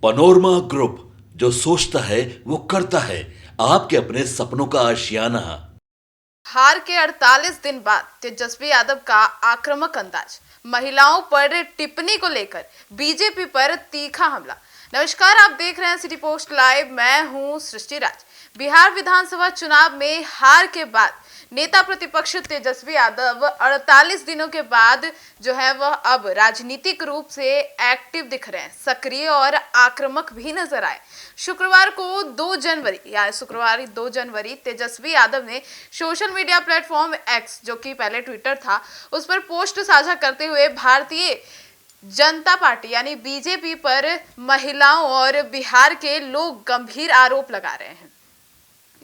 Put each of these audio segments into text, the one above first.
Panorama group, जो सोचता है वो करता है। आपके अपने सपनों का आशियाना। हार के 48 दिन बाद तेजस्वी यादव का आक्रामक अंदाज, महिलाओं पर टिप्पणी को लेकर बीजेपी पर तीखा हमला। नमस्कार, आप देख रहे हैं सिटी पोस्ट लाइव। मैं हूं सृष्टि राज। बिहार विधानसभा चुनाव में हार के बाद नेता प्रतिपक्ष तेजस्वी यादव 48 दिनों के बाद जो है वह अब राजनीतिक रूप से एक्टिव दिख रहे हैं, सक्रिय और आक्रामक भी नजर आए। शुक्रवार को 2 जनवरी यानी शुक्रवार 2 जनवरी तेजस्वी यादव ने सोशल मीडिया प्लेटफॉर्म एक्स, जो कि पहले ट्विटर था, उस पर पोस्ट साझा करते हुए भारतीय जनता पार्टी यानी बीजेपी पर महिलाओं और बिहार के लोग गंभीर आरोप लगा रहे हैं।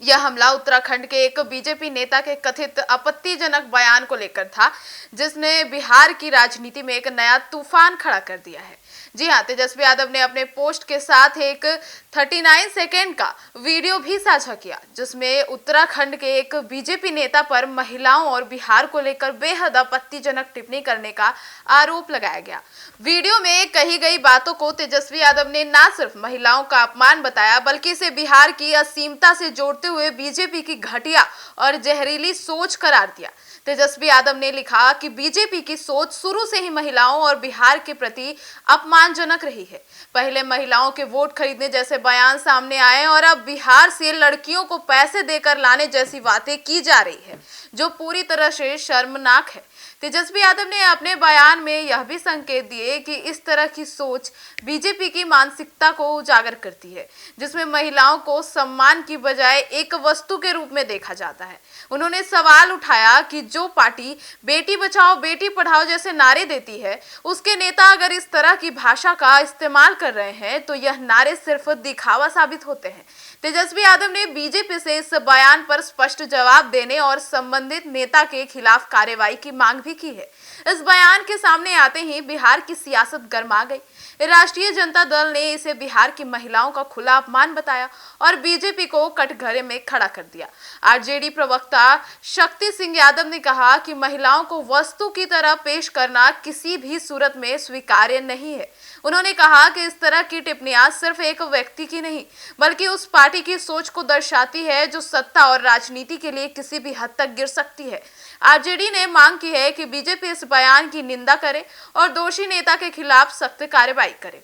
यह हमला उत्तराखंड के एक बीजेपी नेता के कथित आपत्तिजनक बयान को लेकर था, जिसने बिहार की राजनीति में एक नया तूफान खड़ा कर दिया है। जी हां, तेजस्वी यादव ने अपने पोस्ट के साथ एक 39 सेकेंड का वीडियो भी साझा किया, जिसमें उत्तराखंड के एक बीजेपी नेता पर महिलाओं और बिहार को लेकर बेहद आपत्तिजनक टिप्पणी करने का आरोप लगाया गया। वीडियो में कही गई बातों को तेजस्वी यादव ने न सिर्फ महिलाओं का अपमान बताया, बल्कि इसे बिहार की असीमता से जोड़ते हुए बीजेपी की घटिया और जहरीली सोच करार दिया। तेजस्वी यादव ने लिखा कि बीजेपी की सोच शुरू से ही महिलाओं और बिहार के प्रति अपमानजनक रही है। पहले महिलाओं के वोट खरीदने जैसे बयान सामने आए और अब बिहार से लड़कियों को पैसे देकर लाने जैसी बातें की जा रही है, जो पूरी तरह से शर्मनाक है। तेजस्वी यादव ने अपने बयान में यह भी संकेत दिए कि इस तरह की सोच बीजेपी की मानसिकता को उजागर करती है, जिसमें महिलाओं को सम्मान की बजाय एक वस्तु के रूप में देखा जाता है। उन्होंने सवाल उठाया कि जो पार्टी बेटी बचाओ बेटी पढ़ाओ जैसे नारे देती है, उसके नेता अगर इस तरह की भाषा का इस्तेमाल कर रहे हैं तो यह नारे सिर्फ दिखावा साबित होते हैं। तेजस्वी यादव ने बीजेपी से इस बयान पर स्पष्ट जवाब देने और संबंधित नेता के खिलाफ कार्रवाई की मांग भी की है। इस बयान के सामने आते ही बिहार की सियासत गर्मा गई। राष्ट्रीय जनता दल ने इसे बिहार की महिलाओं का खुला अपमान बताया और बीजेपी को कटघरे में खड़ा कर दिया। आरजेडी प्रवक्ता शक्ति सिंह यादव ने कहा कि महिलाओं को वस्तु की तरह पेश करना किसी भी सूरत में स्वीकार्य नहीं है। उन्होंने कहा कि इस तरह की टिप्पणियां सिर्फ एक व्यक्ति की नहीं, बल्कि उस पार्टी की सोच को दर्शाती है जो सत्ता और राजनीति के लिए किसी भी हद तक गिर सकती है। आरजेडी ने मांग की है कि बीजेपी इस बयान की निंदा करे और दोषी नेता के खिलाफ सख्त कार्रवाई करे।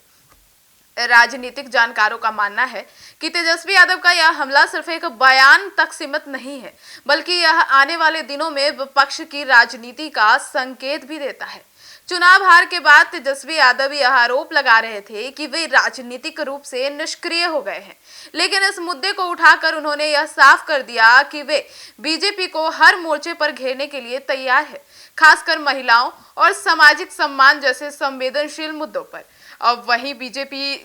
राजनीतिक जानकारों का मानना है कि तेजस्वी यादव का यह हमला सिर्फ एक बयान तक सीमित नहीं है, बल्कि यह आने वाले दिनों में विपक्ष की राजनीति का संकेत भी देता है। चुनाव हार के बाद तेजस्वी यादव यह आरोप लगा रहे थे कि वे राजनीतिक रूप से निष्क्रिय हो गए हैं, लेकिन इस मुद्दे को उठाकर उन्होंने यह साफ कर दिया कि वे बीजेपी को हर मोर्चे पर घेरने के लिए तैयार है, खासकर महिलाओं और सामाजिक सम्मान जैसे संवेदनशील मुद्दों पर। अब वहीं बीजेपी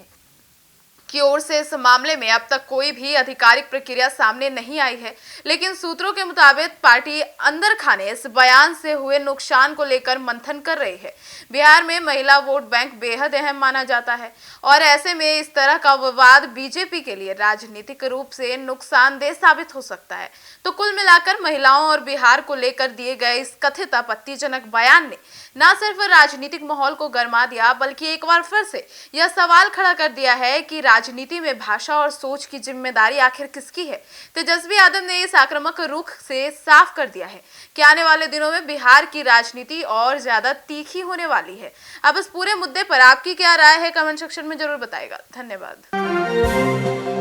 की ओर से इस मामले में अब तक कोई भी आधिकारिक प्रक्रिया सामने नहीं आई है, लेकिन सूत्रों के मुताबिक पार्टी अंदर खाने इस बयान से हुए नुकसान को लेकर मंथन कर रही है। बिहार में महिला वोट बैंक बेहद अहम माना जाता है और ऐसे में इस तरह का विवाद बीजेपी के लिए राजनीतिक रूप से नुकसानदेह साबित हो सकता है। तो कुल मिलाकर महिलाओं और बिहार को लेकर दिए गए इस कथित आपत्तिजनक बयान ने न सिर्फ राजनीतिक माहौल को गर्मा दिया, बल्कि एक बार फिर से यह सवाल खड़ा कर दिया है कि राजनीति में भाषा और सोच की जिम्मेदारी आखिर किसकी है। तेजस्वी यादव ने इस आक्रामक रुख से साफ कर दिया है कि आने वाले दिनों में बिहार की राजनीति और ज्यादा तीखी होने वाली है। अब इस पूरे मुद्दे पर आपकी क्या राय है, कमेंट सेक्शन में जरूर बताइएगा। धन्यवाद।